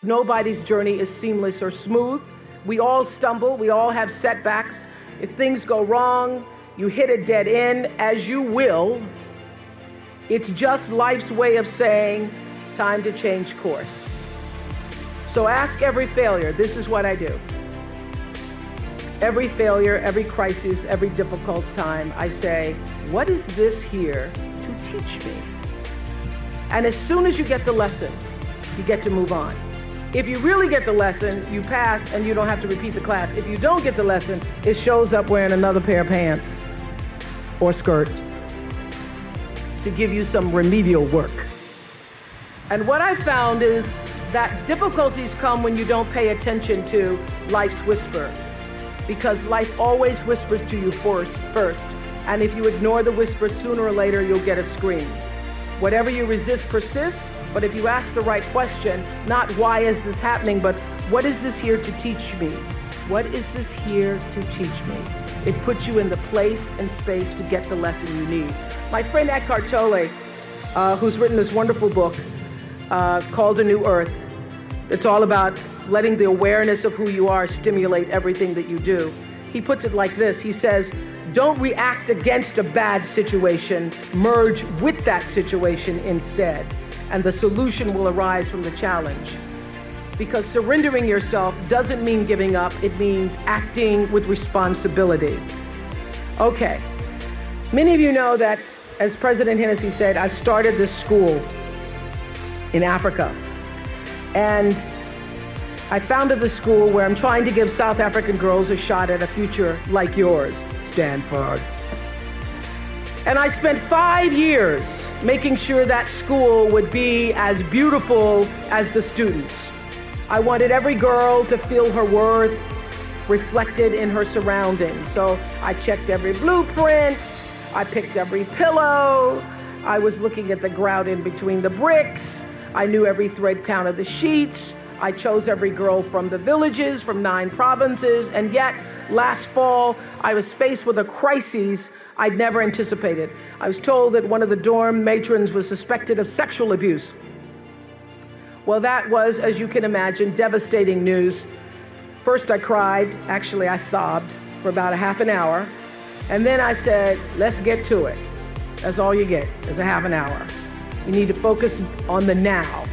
Nobody's journey is seamless or smooth. We all stumble, we all have setbacks. If things go wrong, you hit a dead end, as you will. It's just life's way of saying, time to change course. So ask every failure. This is what I do. Every failure, every crisis, every difficult time, I say, what is this here to teach me? And as soon as you get the lesson, you get to move on. If you really get the lesson, you pass and you don't have to repeat the class. If you don't get the lesson, it shows up wearing another pair of pants or skirt to give you some remedial work. And what I found is that difficulties come when you don't pay attention to life's whisper, because life always whispers to you first. And if you ignore the whisper, sooner or later, you'll get a scream. Whatever you resist persists, but if you ask the right question, not why is this happening, but what is this here to teach me? What is this here to teach me? It puts you in the place and space to get the lesson you need. My friend Eckhart Tolle, who's written this wonderful book called A New Earth, it's all about letting the awareness of who you are stimulate everything that you do. He puts it like this. He says, don't react against a bad situation, merge with that situation instead, and the solution will arise from the challenge. Because surrendering yourself doesn't mean giving up, it means acting with responsibility. Okay, many of you know that, as President Hennessy said, I started this school in Africa. And I founded the school where I'm trying to give South African girls a shot at a future like yours, Stanford. And I spent 5 years making sure that school would be as beautiful as the students. I wanted every girl to feel her worth reflected in her surroundings. So I checked every blueprint, I picked every pillow, I was looking at the grout in between the bricks, I knew every thread count of the sheets, I chose every girl from the villages, from 9 provinces, and yet last fall, I was faced with a crisis I'd never anticipated. I was told that one of the dorm matrons was suspected of sexual abuse. Well, that was, as you can imagine, devastating news. First I cried, actually I sobbed for about a half an hour, and then I said, let's get to it. That's all you get, is a half an hour. You need to focus on the now,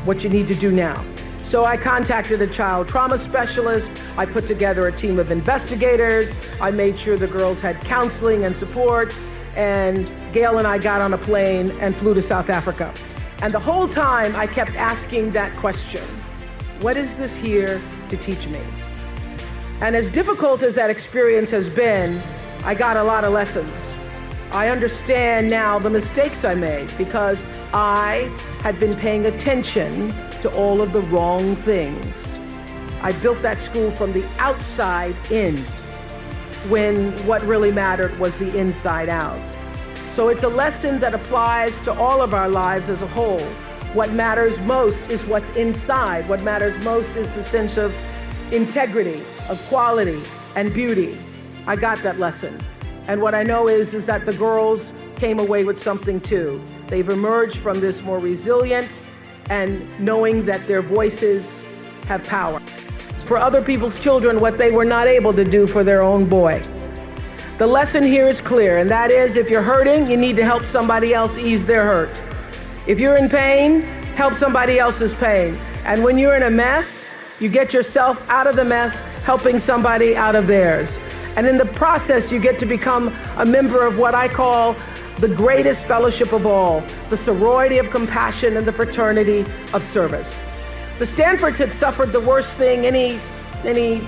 what you need to do now. So I contacted a child trauma specialist, I put together a team of investigators, I made sure the girls had counseling and support, and Gail and I got on a plane and flew to South Africa. And the whole time I kept asking that question, what is this here to teach me? And as difficult as that experience has been, I got a lot of lessons. I understand now the mistakes I made because I had been paying attention to all of the wrong things. I built that school from the outside in, when what really mattered was the inside out. So it's a lesson that applies to all of our lives as a whole. What matters most is what's inside. What matters most is the sense of integrity, of quality, and beauty. I got that lesson. And what I know is that the girls came away with something too. They've emerged from this more resilient and knowing that their voices have power. For other people's children, what they were not able to do for their own boy. The lesson here is clear, and that is if you're hurting, you need to help somebody else ease their hurt. If you're in pain, help somebody else's pain. And when you're in a mess, you get yourself out of the mess, helping somebody out of theirs. And in the process, you get to become a member of what I call the greatest fellowship of all, the sorority of compassion and the fraternity of service. The Stanfords had suffered the worst thing any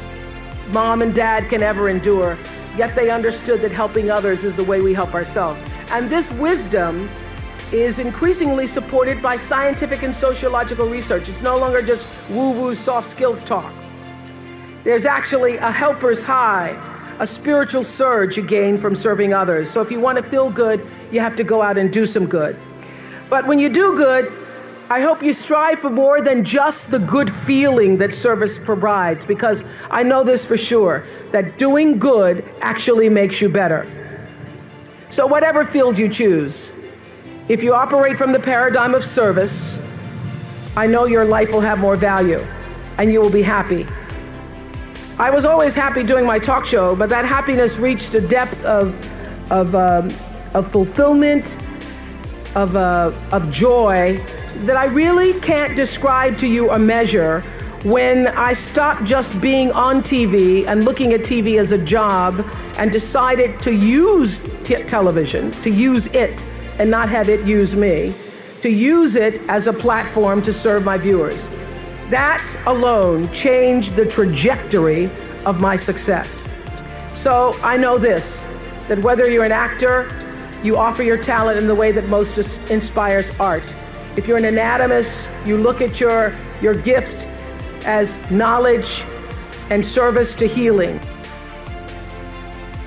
mom and dad can ever endure, yet they understood that helping others is the way we help ourselves. And this wisdom is increasingly supported by scientific and sociological research. It's no longer just woo-woo soft skills talk. There's actually a helper's high, a spiritual surge you gain from serving others. So if you want to feel good, you have to go out and do some good. But when you do good, I hope you strive for more than just the good feeling that service provides, because I know this for sure, that doing good actually makes you better. So whatever field you choose, if you operate from the paradigm of service, I know your life will have more value and you will be happy. I was always happy doing my talk show, but that happiness reached a depth of fulfillment, of joy that I really can't describe to you or measure when I stopped just being on TV and looking at TV as a job and decided to use television, to use it and not have it use me, to use it as a platform to serve my viewers. That alone changed the trajectory of my success. So I know this, that whether you're an actor, you offer your talent in the way that most inspires art. If you're an anatomist, you look at your gift as knowledge and service to healing.